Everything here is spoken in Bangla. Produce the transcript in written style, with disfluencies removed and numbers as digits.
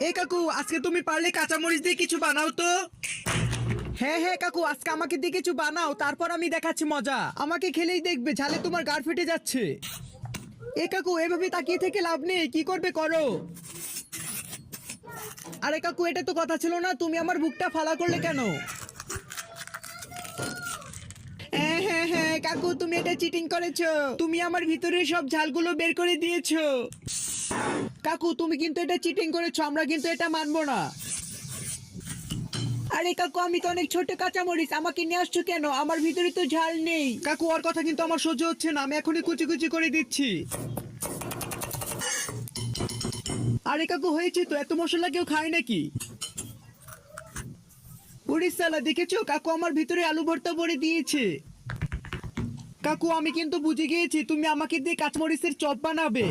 এ কাকু, আজকে তুমি পারলে কাঁচামরিচ দিয়ে কিছু বানাও তো। হ্যাঁ হ্যাঁ কাকু, আজকে আমাকে দিয়ে কিছু বানাও, তারপর আমি দেখাচ্ছি মজা। আমাকে খেলেই দেখবে, ঝালে তোমার গাড় ফেটে যাচ্ছে। এ কাকু, এভাবে তাকিয়ে থেকে লাভ নেই, কি করবে করো। আরে কাকু, এটা তো কথা ছিল না, তুমি আমার বুকটা ফালা করলে কেন? হ্যাঁ হ্যাঁ হ্যাঁ কাকু, তুমি এটা চিটিং করেছো। তুমি আমার ভিতরে সব ঝালগুলো বের করে দিয়েছো। কাকু, তুমি কিন্তু এটা চিটিং করেছো, আমরা কিন্তু এটা মানবো না। আরে কাকু, আমি তো অনেক ছোট কাঁচামরিচ, আমাকে নিয়ে আসছো কেন? আমার ভিতরে তো ঝাল নেই। কাকু, ওর কথা কিন্তু আমার সহ্য হচ্ছে না, আমি এখনই কুচি কুচি করে দিচ্ছি। আরে কাকু, হয়েছে তো, এত মশলা কেউ খায় নাকি? উড়িষ্যালা, দেখেছো কাকু আমার ভিতরে আলু ভর্তা ভরে দিয়েছে। কাকু, আমি কিন্তু বুঝে গিয়েছি তুমি আমাকে দিয়ে কাঁচামরিচের চপ বানাবে।